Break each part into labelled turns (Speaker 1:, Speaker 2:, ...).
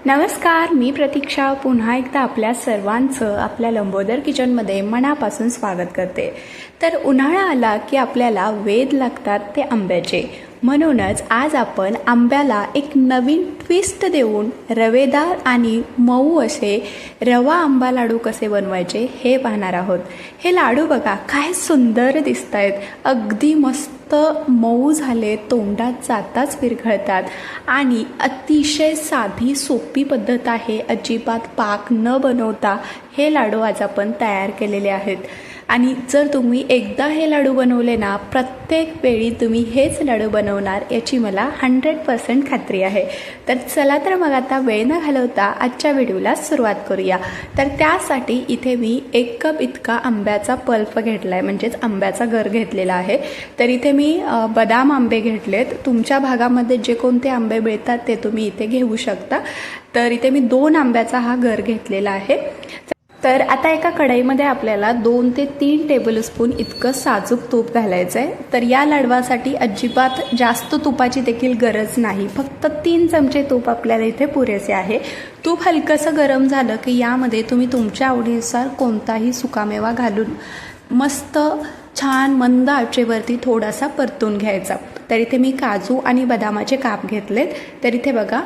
Speaker 1: नमस्कार, मी प्रतीक्षा पुन्हा एकदा आपल्या सर्वांचं आपल्या लंबोदर किचनमध्ये मनापासून स्वागत करते। तर उन्हाळा आला की आपल्याला वेध लागतात ते आंब्याचे। म्हणूनच आज आपण आंब्याला एक नवीन ट्विस्ट देऊन रवेदार आणि मऊ असे रवा आंबा लाडू कसे बनवायचे हे पाहणार आहोत। हे लाडू बघा काय सुंदर दिसत आहेत, अगदी मस्त मऊ झाले, तोंडात जाताच विरघळतात आणि अतिशय साधी सोपी पद्धत आहे, अजिबात पाक न बनवता हे लाडू आज आपण तयार केलेले आहेत। आणि जर तुम्ही एकदा हे लाडू बनवले ना, प्रत्येक वेळी तुम्ही हेच लाडू बनवणार याची मला 100% खात्री आहे। तर चला तर मग आता वेळ न घालवता आजच्या व्हिडिओला सुरुवात करूया। तर त्यासाठी इथे मी 1 कप इतका आंब्याचा पल्प घेतला आहे, म्हणजेच आंब्याचा गर घेतलेला आहे। तर इथे मी बदाम आंबे घेतलेत, तुमच्या भागामध्ये जे कोणते आंबे मिळतात ते तुम्ही इथे घेऊ शकता। तर इथे मी 2 आंब्याचा हा गर घेतलेला आहे। तर आता एका कढईमध्ये आपल्याला 2 ते 3 टेबलस्पून इतकं साजूक तूप घालायचं आहे। तर या लाडवासाठी अजिबात जास्त तुपाची देखील गरज नाही, फक्त 3 चमचे तूप आपल्याला इथे पुरेसे आहे। तूप हलकंसं गरम झालं की यामध्ये तुम्ही तुमच्या आवडीनुसार कोणताही सुकामेवा घालून मस्त छान मंद आचेवरती थोडासा परतून घ्यायचा। तर इथे मी काजू आणि बदामाचे काप घेतलेत। तर इथे बघा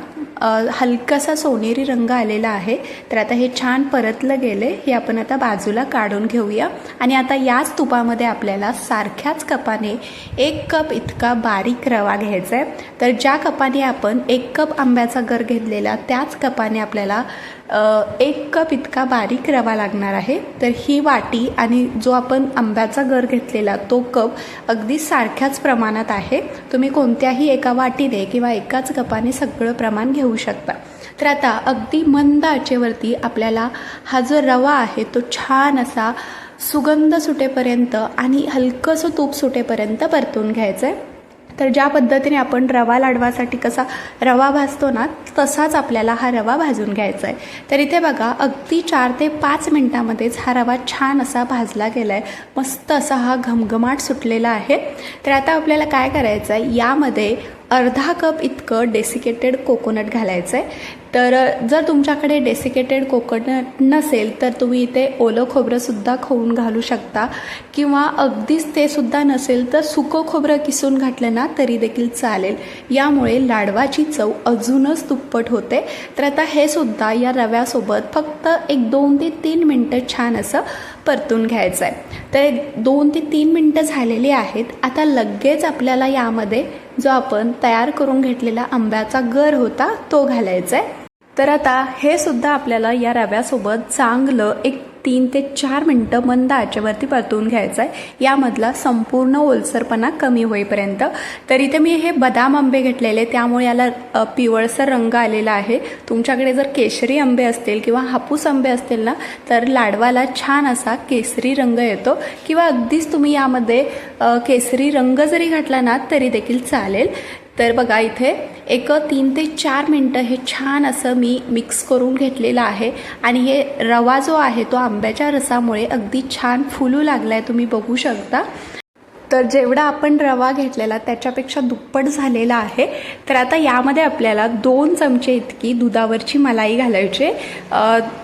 Speaker 1: हलकासा सोनेरी रंग आलेला आहे। तर आता हे छान परतलं गेले, हे आपण आता बाजूला काढून घेऊया। आणि आता याच तुपामध्ये आपल्याला सारख्याच कपाने 1 कप इतका बारीक रवा घ्यायचा आहे। तर ज्या कपाने आपण 1 कप आंब्याचा गर घेतलेला त्याच कपाने आपल्याला 1 कप इतका बारीक रवा लागणार आहे। तर ही वाटी आणि जो आपण आंब्याचा गर घेतलेला तो कप अगदी सारख्याच प्रमाणात आहे। तुम्ही कोणत्याही एका वाटीने किंवा एकाच कपाने सगळं प्रमाण घेऊ शकता। तर आता अगदी मंद आचेवरती आपल्याला हा जो रवा आहे तो छान असा सुगंध सुटेपर्यंत आणि हलकंसं तूप सुटेपर्यंत परतून घ्यायचं आहे। तर ज्या पद्धतीने आपण रवा लाडवासाठी कसा रवा भाजतो ना, तसाच आपल्याला हा रवा भाजून घ्यायचा आहे। तर इथे बघा अगदी 4 ते 5 मिनिटांमध्येच हा रवा छान असा भाजला गेला आहे, मस्त असा हा घमघमाट सुटलेला आहे। तर आता आपल्याला काय करायचं आहे, यामध्ये अर्धा कप इतकं डेसिकेटेड कोकोनट घालायचं आहे। तर जर तुमच्याकडे डेसिकेटेड कोकोनट नसेल तर तुम्ही इथे ओलं खोबरंसुद्धा खवून घालू शकता, किंवा अगदीच ते सुद्धा नसेल तर सुकं खोबरं किसून घातलं ना तरी देखील चालेल। यामुळे लाडवाची चव अजूनच दुप्पट होते। तर आता हे सुद्धा या रव्यासोबत फक्त 2 ते 3 मिनटं छान असं परतून घ्यायचं आहे। तर 2 ते 3 मिनटं झालेली आहेत। आता लगेच आपल्याला यामध्ये जो आपण तयार करून घेतलेला आंब्याचा गर होता तो घालायचा आहे। तर आता हे सुद्धा आपल्याला या रव्यासोबत चांगलं 3 ते 4 मिनटं मंद आचेवरती परतून घ्यायचं आहे, यामधला संपूर्ण ओलसरपणा कमी होईपर्यंत। तर इथे मी हे बदाम आंबे घेतलेले, त्यामुळे याला पिवळसर रंग आलेला आहे। तुमच्याकडे जर केशरी आंबे असतील किंवा हापूस आंबे असतील ना, तर लाडवाला छान असा केसरी रंग येतो, किंवा अगदीच तुम्ही यामध्ये केसरी रंग जरी घातला ना तरी देखील चालेल। तर बघा इथे 3 ते 4 मिनटं हे छान असं मी मिक्स करून घेतलेलं आहे। आणि हे रवा जो आहे तो आंब्याच्या रसामुळे अगदी छान फुलू लागला आहे, तुम्ही बघू शकता। तर जेवढा आपण रवा घेतलेला त्याच्यापेक्षा दुप्पट झालेला आहे। तर आता यामध्ये आपल्याला 2 चमचे इतकी दुधावरची मलाई घालायची।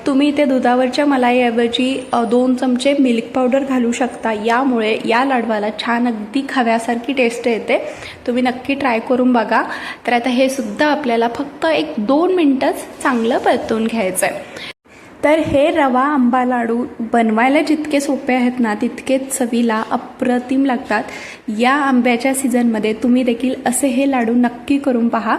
Speaker 1: तुम्ही इथे दुधावरच्या मलाईऐवजी 2 चमचे मिल्क पावडर घालू शकता, यामुळे या लाडवाला छान अगदी खव्यासारखी टेस्ट येते। तुम्ही नक्की ट्राय करून बघा। तर आता हे सुद्धा आपल्याला फक्त 2 मिनटंच चांगलं परतून घ्यायचं आहे। तर हे रवा आंबा लाडू बनवायला जितके सोपे आहेत ना, तितकेच चवीला अप्रतिम लागतात। या आंब्याच्या सीझनमध्ये तुम्ही देखील असे हे लाडू नक्की करून पहा।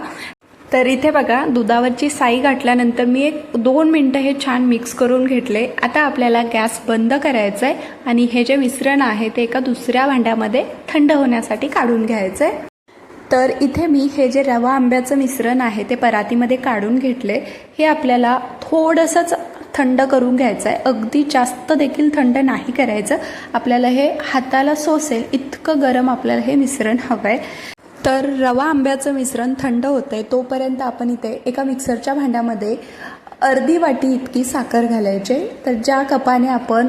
Speaker 1: तर इथे बघा दुधावरची साई घातल्यानंतर मी 2 मिनटं हे छान मिक्स करून घेतले। आता आपल्याला गॅस बंद करायचा आहे आणि हे जे मिश्रण आहे ते एका दुसऱ्या भांड्यामध्ये थंड होण्यासाठी काढून घ्यायचं आहे। तर इथे मी हे जे रवा आंब्याचं मिश्रण आहे ते परातीमध्ये काढून घेतले। हे आपल्याला थोडंसंच थंड करून घ्यायचं आहे, अगदी जास्त देखील थंड नाही करायचं। आपल्याला हे हाताला सोसेल इतकं गरम आपल्याला हे मिश्रण हवं आहे। तर रवा आंब्याचं मिश्रण थंड होतंय तोपर्यंत आपण इथे एका मिक्सरच्या भांड्यामध्ये अर्धी वाटी इतकी साखर घालायची। तर ज्या कपाने आपण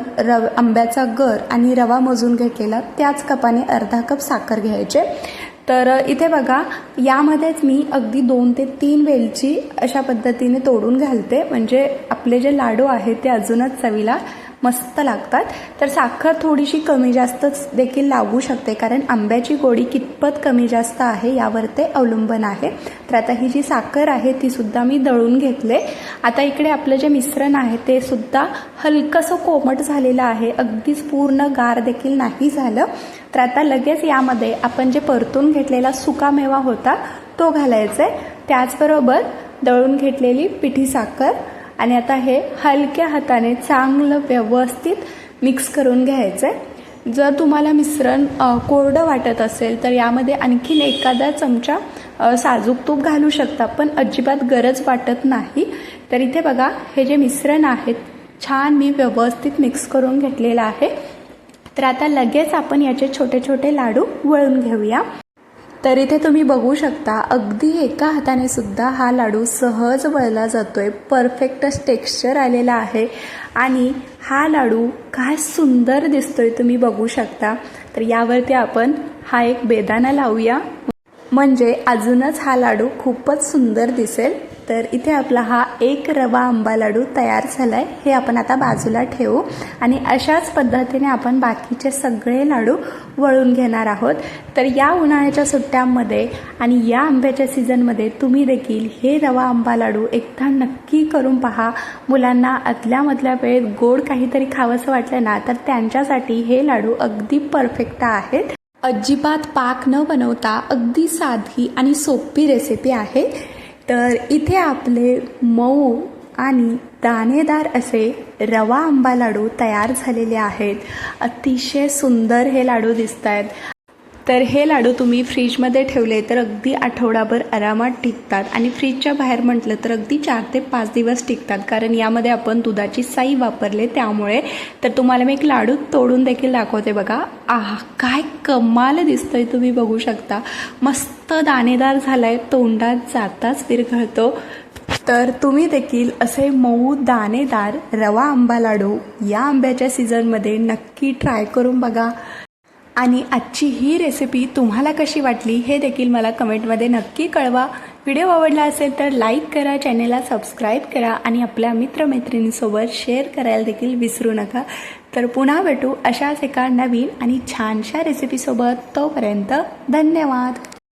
Speaker 1: आंब्याचा गर आणि रवा मोजून घेतलेला त्याच कपाने अर्धा कप साखर घ्यायचे। तर इथे बघा, यामध्येच मी अगदी 2 ते 3 वेलची अशा पद्धतीने तोडून घालते, म्हणजे आपले जे लाडू आहेत ते अजूनच चवीला मस्त लागतात. तर साखर थोडीशी कमी जास्तच देखील लागू शकते, कारण आंब्याची गोडी कितपत कमी जास्त आहे यावर ते अवलंबून आहे. तर आता ही जी साखर आहे ती सुद्धा मी दळून घेतले. आता इकडे आपलं जे मिश्रण आहे ते सुद्धा हलकंसं कोमट झालेलं आहे, अगदीच पूर्ण गार देखील नाही झालं. तर आता लगेच यामध्ये आपण जे परतून घेतलेला सुकामेवा होता तो घालायचा आहे, त्याचबरोबर दळून घेतलेली पिठी साखर, आणि आता हे हलक्या हाताने चांगलं व्यवस्थित मिक्स करून घ्यायचं आहे. जर तुम्हाला मिश्रण कोरडं वाटत असेल तर यामध्ये आणखीन एखादा चमचा साजूक तूप घालू शकता, पण अजिबात गरज वाटत नाही. तर इथे बघा, हे जे मिश्रण आहे छान मी व्यवस्थित मिक्स करून घेतलेलं आहे. तर आता लगेच आपण याचे छोटे छोटे लाडू वळून घेऊया. तर इथे तुम्ही बघू शकता, अगदी एका हाताने सुद्धा हा लाडू सहज वळला जातोय. परफेक्टच टेक्स्चर आलेला आहे आणि हा लाडू काय सुंदर दिसतोय तुम्ही बघू शकता. तर यावरती आपण हा एक बेदाणा लावूया, म्हणजे अजूनच हा लाडू खूपच सुंदर दिसेल. तर इथे आपला हा एक रवा आंबा लाडू तयार झाला आहे. हे आपण आता बाजूला ठेवू आणि अशाच पद्धतीने आपण बाकीचे सगळे लाडू वळून घेणार आहोत. तर या उन्हाळ्याच्या सुट्ट्यांमध्ये आणि या आंब्याच्या सीझनमध्ये तुम्ही देखील हे रवा आंबा लाडू एकदा नक्की करून पहा. मुलांना आदल्यामधल्या वेळेत गोड काहीतरी खावंसं वाटलं ना, तर त्यांच्यासाठी हे लाडू अगदी परफेक्ट आहेत. अजिबात पाक न बनवता अगदी साधी आणि सोपी रेसिपी आहे. तर इथे आपले मऊ आणि दाणेदार असे रवा आंबा लाडू तयार झालेले आहेत. अतिशय सुंदर हे लाडू दिसत आहेत. तर हे लाडू तुम्ही फ्रीजमध्ये ठेवले तर अगदी आठवडाभर आरामात टिकतात, आणि फ्रीजच्या बाहेर म्हटलं तर अगदी 4 ते 5 दिवस टिकतात, कारण यामध्ये आपण दुधाची साई वापरले त्यामुळे. तर तुम्हाला मी एक लाडू तोडून देखील दाखवते बघा. आहा, काय कमाल दिसतंय तुम्ही बघू शकता. मस्त दाणेदार झालाय, तोंडात जाताच विरघळतो. तर तुम्ही देखील असे मऊ दाणेदार रवा आंबा लाडू या आंब्याच्या सीझनमध्ये नक्की ट्राय करून बघा. आणि आजची ही रेसिपी तुम्हाला कशी वाटली हे देखील मला कमेंटमध्ये नक्की कळवा. व्हिडिओ आवडला असेल तर लाईक करा, चॅनेलला सबस्क्राईब करा आणि आपल्या मित्रमैत्रिणींसोबत शेअर करायला देखील विसरू नका. तर पुन्हा भेटू अशाच एका नवीन आणि छानशा रेसिपीसोबत. तोपर्यंत धन्यवाद.